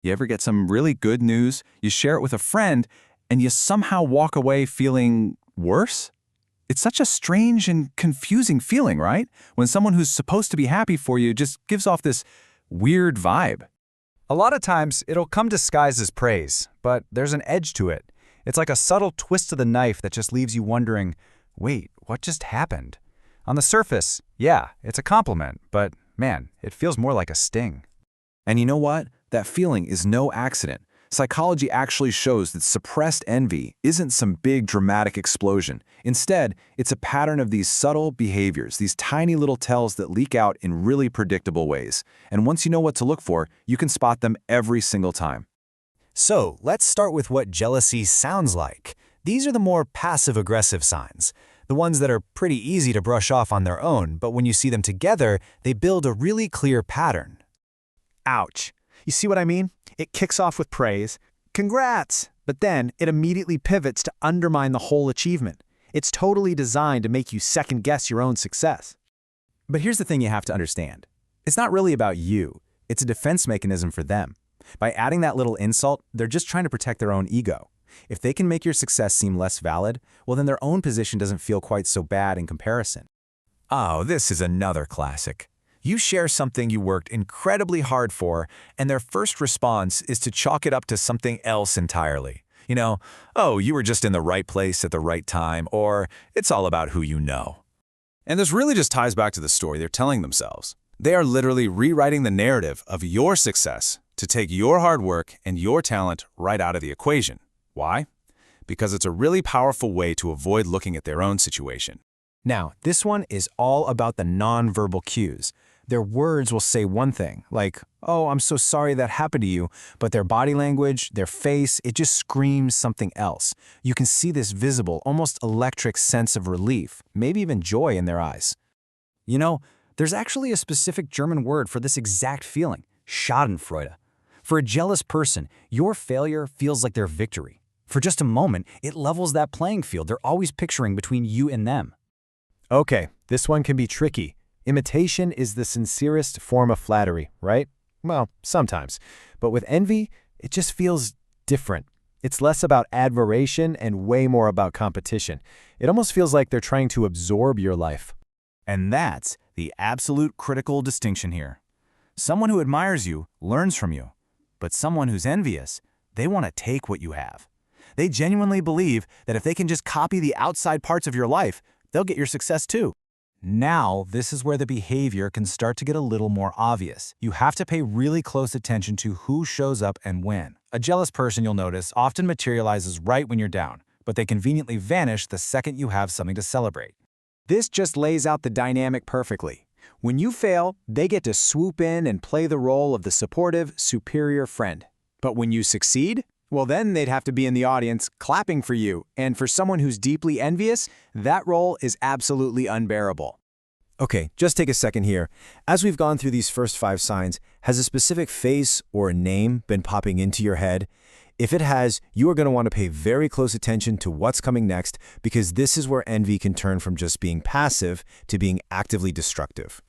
You ever get some really good news, you share it with a friend, and you somehow walk away feeling worse? It's such a strange and confusing feeling, right? When someone who's supposed to be happy for you just gives off this weird vibe. A lot of times, it'll come disguised as praise, but there's an edge to it. It's like a subtle twist of the knife that just leaves you wondering, wait, what just happened? On the surface, yeah, it's a compliment, but man, it feels more like a sting. And you know what? That feeling is no accident. Psychology actually shows that suppressed envy isn't some big dramatic explosion. Instead, it's a pattern of these subtle behaviors, these tiny little tells that leak out in really predictable ways. And once you know what to look for, you can spot them every single time. So, let's start with what jealousy sounds like. These are the more passive-aggressive signs, the ones that are pretty easy to brush off on their own, but when you see them together, they build a really clear pattern. Ouch. You see what I mean? It kicks off with praise. Congrats! But then it immediately pivots to undermine the whole achievement. It's totally designed to make you second-guess your own success. But here's the thing you have to understand. It's not really about you. It's a defense mechanism for them. By adding that little insult, they're just trying to protect their own ego. If they can make your success seem less valid, well then their own position doesn't feel quite so bad in comparison. Oh, this is another classic. You share something you worked incredibly hard for, and their first response is to chalk it up to something else entirely. Oh, you were just in the right place at the right time, or it's all about who you know. And this really just ties back to the story they're telling themselves. They are literally rewriting the narrative of your success to take your hard work and your talent right out of the equation. Why? Because it's a really powerful way to avoid looking at their own situation. Now, this one is all about the nonverbal cues. Their words will say one thing, like, oh, I'm so sorry that happened to you, but their body language, their face, it just screams something else. You can see this visible, almost electric sense of relief, maybe even joy in their eyes. There's actually a specific German word for this exact feeling, Schadenfreude. For a jealous person, your failure feels like their victory. For just a moment, it levels that playing field they're always picturing between you and them. Okay, this one can be tricky. Imitation is the sincerest form of flattery, right? Well, sometimes. But with envy, it just feels different. It's less about admiration and way more about competition. It almost feels like they're trying to absorb your life. And that's the absolute critical distinction here. Someone who admires you learns from you, but someone who's envious, they want to take what you have. They genuinely believe that if they can just copy the outside parts of your life, they'll get your success too. Now, this is where the behavior can start to get a little more obvious. You have to pay really close attention to who shows up and when. A jealous person, you'll notice, often materializes right when you're down, but they conveniently vanish the second you have something to celebrate. This just lays out the dynamic perfectly. When you fail, they get to swoop in and play the role of the supportive, superior friend. But when you succeed, well then they'd have to be in the audience clapping for you, and for someone who's deeply envious, that role is absolutely unbearable. Okay, just take a second here. As we've gone through these first 5 signs, has a specific face or a name been popping into your head? If it has, you are going to want to pay very close attention to what's coming next, because this is where envy can turn from just being passive to being actively destructive.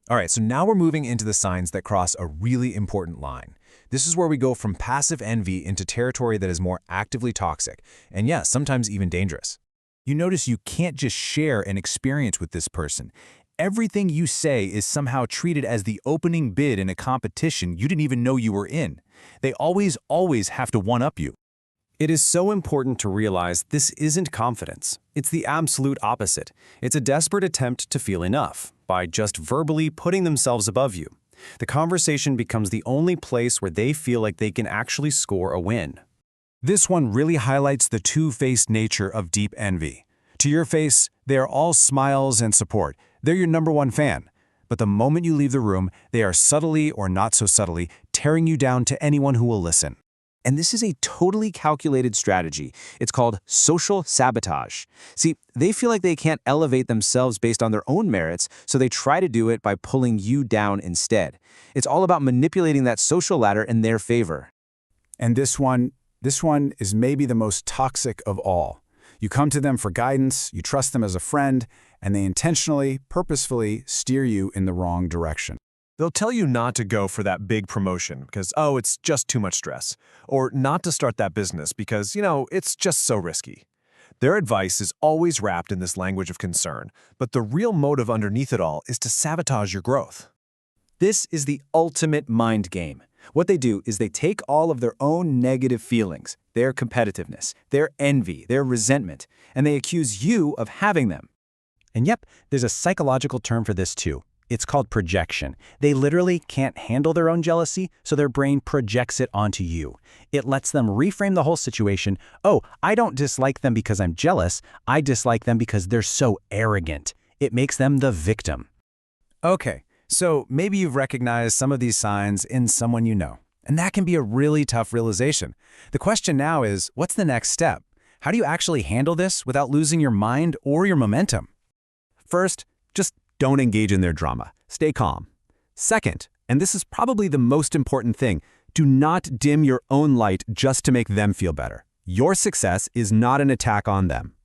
All right, so now we're moving into the signs that cross a really important line. This is where we go from passive envy into territory that is more actively toxic, and yes, sometimes even dangerous. You notice you can't just share an experience with this person. Everything you say is somehow treated as the opening bid in a competition you didn't even know you were in. They always have to one-up you. It is so important to realize this isn't confidence. It's the absolute opposite. It's a desperate attempt to feel enough by just verbally putting themselves above you. The conversation becomes the only place where they feel like they can actually score a win. This one really highlights the two-faced nature of deep envy. To your face, they are all smiles and support. They're your #1 fan. But the moment you leave the room, they are subtly or not so subtly tearing you down to anyone who will listen. And this is a totally calculated strategy. It's called social sabotage. See, they feel like they can't elevate themselves based on their own merits, so they try to do it by pulling you down instead. It's all about manipulating that social ladder in their favor. And this one is maybe the most toxic of all. You come to them for guidance, you trust them as a friend, and they intentionally, purposefully steer you in the wrong direction. They'll tell you not to go for that big promotion because, oh, it's just too much stress, or not to start that business because, it's just so risky. Their advice is always wrapped in this language of concern, but the real motive underneath it all is to sabotage your growth. This is the ultimate mind game. What they do is they take all of their own negative feelings, their competitiveness, their envy, their resentment, and they accuse you of having them. And yep, there's a psychological term for this too. It's called projection. They literally can't handle their own jealousy, so their brain projects it onto you. It lets them reframe the whole situation. Oh, I don't dislike them because I'm jealous. I dislike them because they're so arrogant. It makes them the victim. Okay, so maybe you've recognized some of these signs in someone you know, and that can be a really tough realization. The question now is, what's the next step? How do you actually handle this without losing your mind or your momentum? First, just don't engage in their drama. Stay calm. Second, and this is probably the most important thing, do not dim your own light just to make them feel better. Your success is not an attack on them.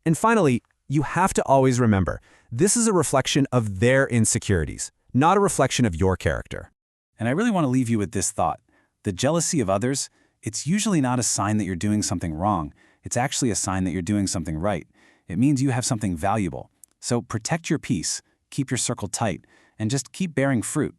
And finally, you have to always remember, this is a reflection of their insecurities, not a reflection of your character. And I really want to leave you with this thought. The jealousy of others, it's usually not a sign that you're doing something wrong. It's actually a sign that you're doing something right. It means you have something valuable. So protect your peace, keep your circle tight, and just keep bearing fruit.